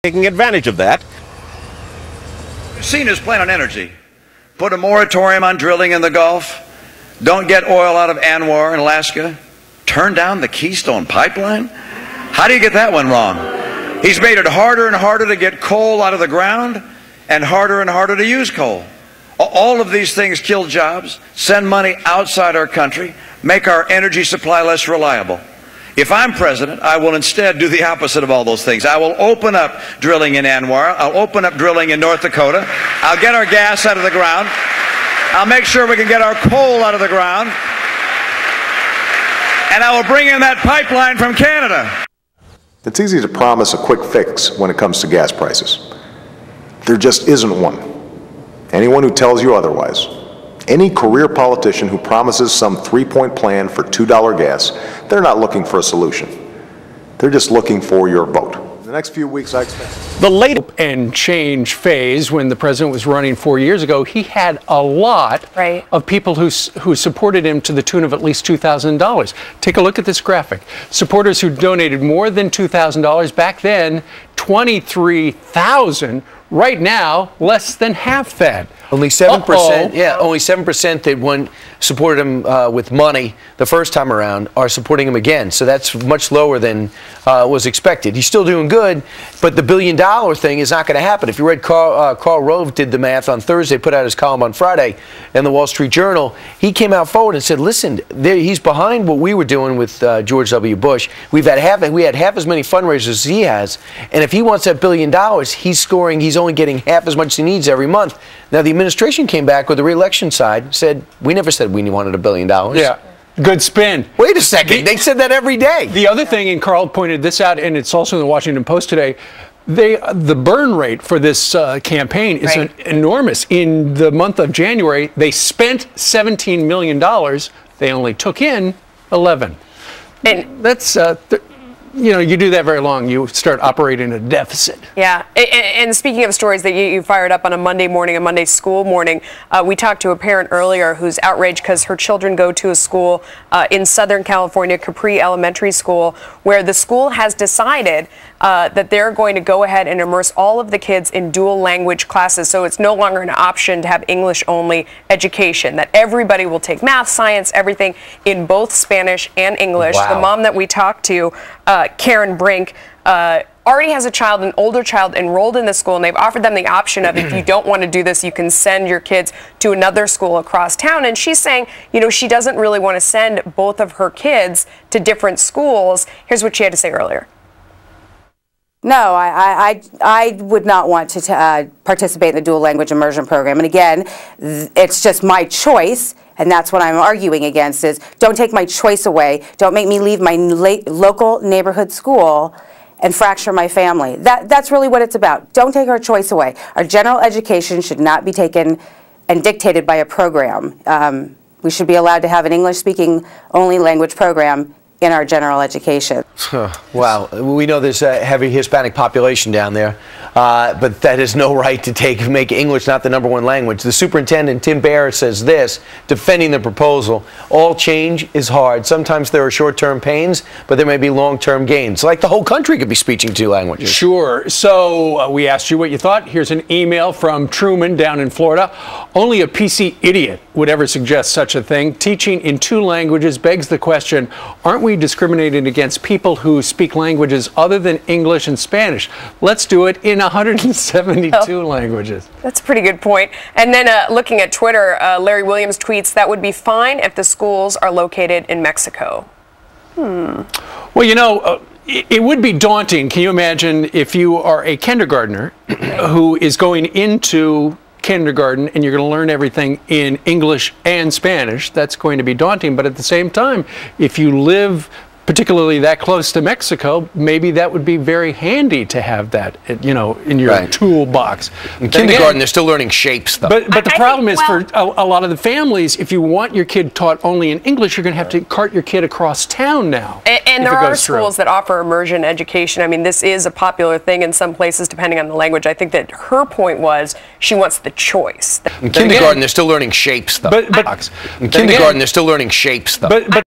taking advantage of that. We've seen his plan on energy. Put a moratorium on drilling in the Gulf. Don't get oil out of Anwar in Alaska. Turn down the Keystone pipeline. How do you get that one wrong? He's made it harder and harder to get coal out of the ground and harder to use coal. All of these things kill jobs, send money outside our country, make our energy supply less reliable. If I'm president, I will instead do the opposite of all those things. I will open up drilling in Anwar. I'll open up drilling in North Dakota. I'll get our gas out of the ground. I'll make sure we can get our coal out of the ground. And I will bring in that pipeline from Canada. It's easy to promise a quick fix when it comes to gas prices. There just isn't one. Anyone who tells you otherwise, any career politician who promises some three-point plan for $2 gas, they're not looking for a solution. They're just looking for your vote. In the next few weeks, I expect the late and change phase, when the president was running 4 years ago, he had a lot of people who supported him to the tune of at least $2,000. Take a look at this graphic. Supporters who donated more than $2,000 back then, 23,000. Right now, less than half that. Only 7%. Yeah, only 7% that supported him with money the first time around are supporting him again. So that's much lower than was expected. He's still doing good, but the $1 billion thing is not going to happen. If you read Karl Rove did the math on Thursday, put out his column on Friday in the Wall Street Journal, he came out forward and said, listen, he's behind what we were doing with George W. Bush. We had half as many fundraisers as he has, and if he wants that $1 billion, he's only getting half as much as he needs every month. Now, the administration came back with the re-election side, said, we never said we wanted $1 billion. Yeah, good spin. Wait a second, they said that every day. The other thing, and Carl pointed this out, and it's also in the Washington Post today, the burn rate for this campaign is enormous. In the month of January, they spent $17 million. They only took in 11. And that's... you know, you do that very long, you start operating a deficit. Yeah, and speaking of stories that you fired up on a Monday morning, a Monday school morning, we talked to a parent earlier who's outraged because her children go to a school in Southern California, Capri Elementary School, where the school has decided that they're going to go ahead and immerse all of the kids in dual language classes. So it's no longer an option to have English only education, that everybody will take math, science, everything in both Spanish and English. Wow. The mom that we talked to, Karen Brink, already has an older child enrolled in the school, and they've offered them the option of, if you don't want to do this, you can send your kids to another school across town. And she's saying, you know, she doesn't really want to send both of her kids to different schools. Here's what she had to say earlier. No, I would not want to participate in the dual language immersion program. And again, it's just my choice, and that's what I'm arguing against, is don't take my choice away. Don't make me leave my local neighborhood school and fracture my family. That's really what it's about. Don't take our choice away. Our general education should not be taken and dictated by a program. We should be allowed to have an English-speaking only language program in our general education. Wow, we know there's a heavy Hispanic population down there, but that has no right to make English not the #1 language. The superintendent, Tim Bear, says this, defending the proposal: all change is hard. Sometimes there are short-term pains, but there may be long-term gains. Like the whole country could be speaking 2 languages. Sure. So we asked you what you thought. Here's an email from Truman down in Florida. Only a PC idiot would ever suggest such a thing. Teaching in 2 languages begs the question, aren't we discriminating against people who speak languages other than English and Spanish? Let's do it in 172 languages. That's a pretty good point. And then looking at Twitter, Larry Williams tweets, that would be fine if the schools are located in Mexico. Well, you know, it would be daunting. Can you imagine if you are a kindergartner who is going into kindergarten and you're going to learn everything in English and Spanish? That's going to be daunting, but at the same time, if you live particularly that close to Mexico, maybe that would be very handy to have that, you know, in your toolbox. In kindergarten, they're still learning shapes, though. But the problem is, for a lot of the families, if you want your kid taught only in English, you're going to have to cart your kid across town now. And there are schools that offer immersion education. I mean, this is a popular thing in some places, depending on the language. I think that her point was she wants the choice. In kindergarten, they're still learning shapes, though. In kindergarten, they're still learning shapes, though.